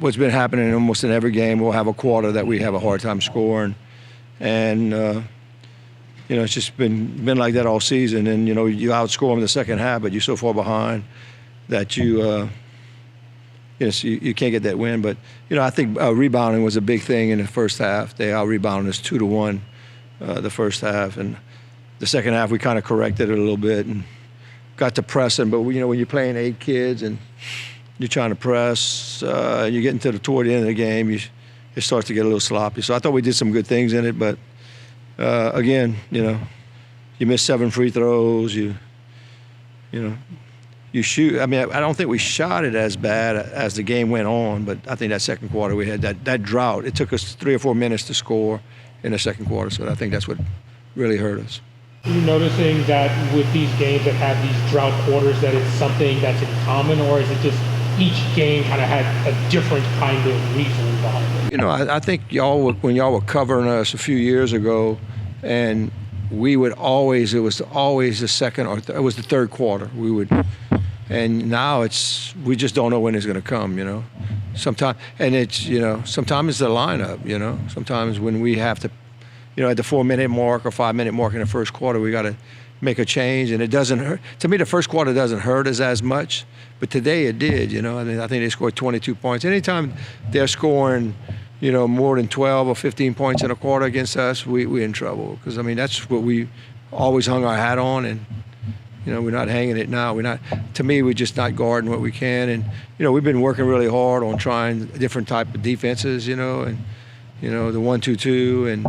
what's been happening almost in every game. We'll have a quarter that we have a hard time scoring, and it's just been like that all season. And you outscore them in the second half, but you're so far behind that you can't get that win. But I think rebounding was a big thing in the first half. They out-rebounded us 2-1 the first half, and the second half we kind of corrected it a little bit and got to pressing. But when you're playing 8 kids and you're trying to press, you're getting toward the end of the game, it starts to get a little sloppy. So I thought we did some good things in it, but again, you miss 7 free throws. You shoot. I mean, I don't think we shot it as bad as the game went on, but I think that second quarter we had that drought. It took us 3 or 4 minutes to score in the second quarter, so I think that's what really hurt us. Are you noticing that with these games that have these drought quarters that it's something that's in common, or is it just each game kind of had a different kind of reason behind it? I think when y'all were covering us a few years ago, and we would always, it was always the second or it was the third quarter. And now we just don't know when it's going to come, Sometimes, and sometimes it's the lineup, Sometimes when we have to, at the 4-minute mark or 5-minute mark in the first quarter, we got to make a change, and it doesn't hurt. To me, the first quarter doesn't hurt us as much, but today it did, I think they scored 22 points. Anytime they're scoring, more than 12 or 15 points in a quarter against us, we're in trouble. Because, that's what we always hung our hat on, and, we're not hanging it now. To me, we're just not guarding what we can. And, we've been working really hard on trying different type of defenses, and, the 1-2-2 and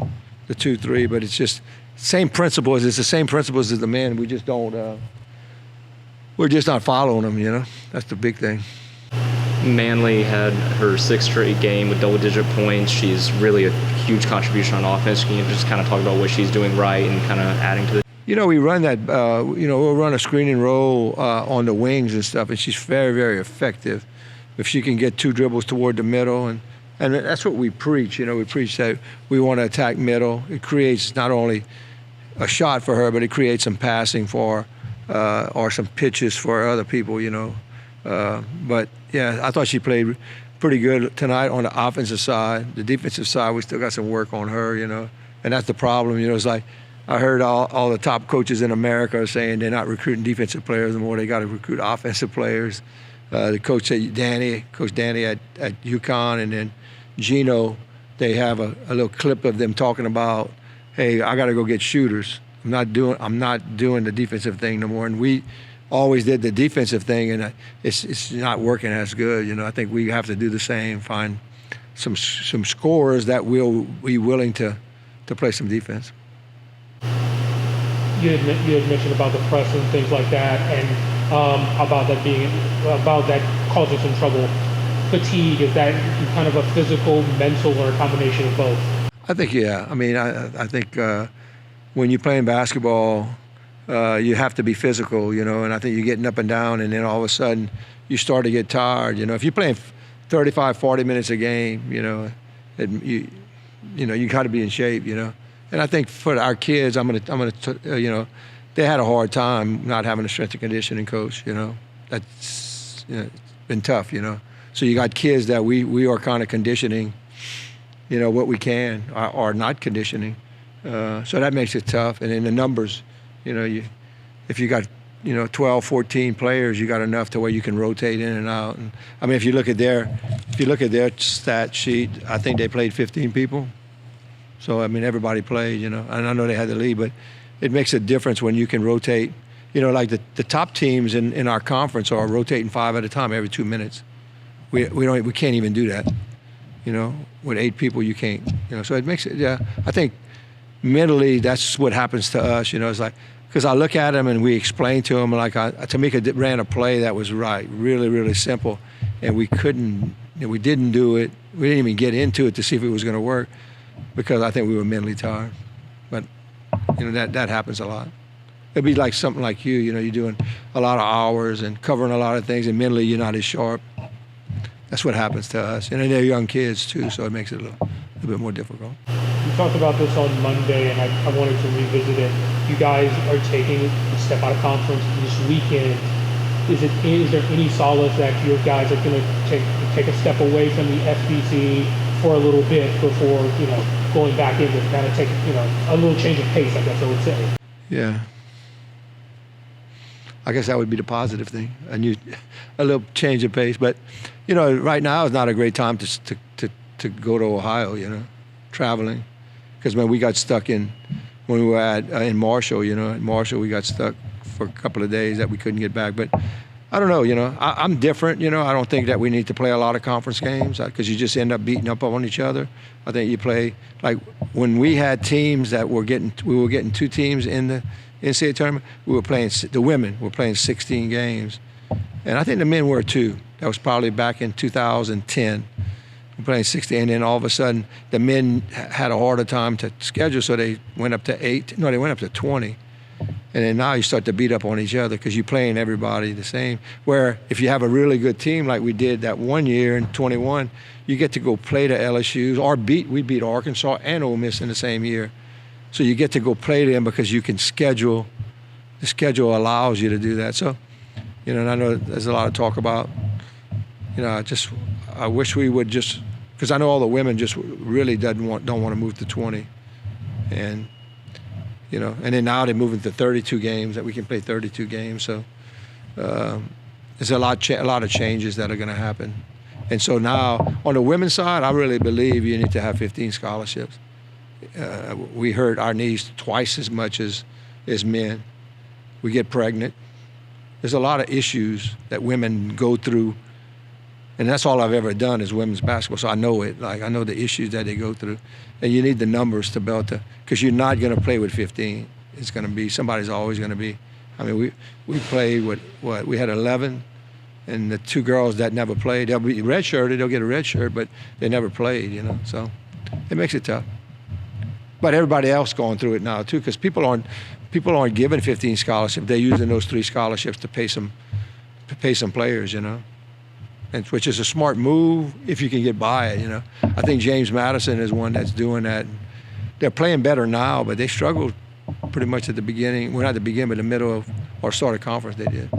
the 2-3, but it's just same principles. It's the same principles as the men. We just don't, we're just not following them, That's the big thing. Manley had her 6th straight game with double-digit points. She's really a huge contribution on offense. Can you just kind of talk about what she's doing right and kind of adding to the... We run that, we'll run a screen and roll on the wings and stuff, and she's very, very effective. If she can get 2 dribbles toward the middle, and that's what we preach. We preach that we want to attack middle. It creates not only a shot for her, but it creates some passing for her, or some pitches for other people, But, yeah, I thought she played pretty good tonight on the offensive side. The defensive side, we still got some work on her, And that's the problem, It's like I heard all the top coaches in America are saying they're not recruiting defensive players anymore. They got to recruit offensive players. The coach Coach Danny at UConn, and then Gino, they have a little clip of them talking about, hey, I got to go get shooters. I'm not doing the defensive thing no more. And we always did the defensive thing, and it's not working as good. I think we have to do the same. Find some scorers that will be willing to play some defense. You had mentioned about the press and things like that, and about that causing some trouble. Fatigue, is that kind of a physical, mental, or a combination of both? I think, yeah. I think when you're playing basketball, you have to be physical, and I think you're getting up and down, and then all of a sudden you start to get tired. If you're playing 35, 40 minutes a game, you got to be in shape, And I think for our kids, they had a hard time not having a strength and conditioning coach, That's it's been tough, So you got kids that we are kind of conditioning, what we can, or not conditioning. So that makes it tough. And in the numbers, if you got, 12, 14 players, you got enough to where you can rotate in and out. And if you look at their stat sheet, I think they played 15 people. So, everybody played, and I know they had the lead, but it makes a difference when you can rotate. Like the top teams in our conference are rotating 5 at a time every 2 minutes. We can't even do that. With 8 people, you can't. So it makes it. Yeah, I think mentally that's what happens to us. It's like, because I look at them and we explain to them, like Tamika ran a play that was right, really, really simple, and we couldn't. We didn't do it. We didn't even get into it to see if it was going to work, because I think we were mentally tired. But that happens a lot. It'd be like something like you're doing a lot of hours and covering a lot of things, and mentally you're not as sharp. That's what happens to us. And they're young kids too, so it makes it a little bit more difficult. You talked about this on Monday, and I wanted to revisit it. You guys are taking a step out of conference this weekend. is there any solace that your guys are going to take a step away from the FBC for a little bit before, going back in to kind of take, a little change of pace, I guess I would say? Yeah. I guess that would be the positive thing, a little change of pace. But, right now is not a great time to go to Ohio, traveling. Because when we got stuck when we were in Marshall, in Marshall we got stuck for a couple of days that we couldn't get back. But I don't know, I'm different, I don't think that we need to play a lot of conference games because you just end up beating up on each other. I think you play, like when we had teams that we were getting 2 teams in the NCAA tournament, the women were playing 16 games. And I think the men were too. That was probably back in 2010. We're playing 16, and then all of a sudden the men had a harder time to schedule, so they went up to 8. No, they went up to 20. And then now you start to beat up on each other because you're playing everybody the same. Where if you have a really good team like we did that one year in 21, you get to go play the LSUs or we beat Arkansas and Ole Miss in the same year. So you get to go play them because you can schedule. The schedule allows you to do that. So, and I know there's a lot of talk about, I wish we would just, because I know all the women just really don't want to move to 20. And, and then now they're moving to 32 games, that we can play 32 games. So there's a lot of changes that are going to happen. And so now on the women's side, I really believe you need to have 15 scholarships. We hurt our knees twice as much as men. We get pregnant. There's a lot of issues that women go through, and that's all I've ever done is women's basketball. So I know it. Like I know the issues that they go through, and you need the numbers to be able to, because you're not going to play with 15. It's going to be somebody's always going to be. I mean, we played with what we had 11, and the 2 girls that never played, they'll be redshirted. They'll get a red shirt, but they never played. So it makes it tough. But everybody else going through it now too, because people aren't given 15 scholarships. They're using those 3 scholarships to pay some players, and which is a smart move if you can get by it. I think James Madison is one that's doing that. They're playing better now, but they struggled pretty much at the beginning. Well, not at the beginning, but the middle of or start of conference they did.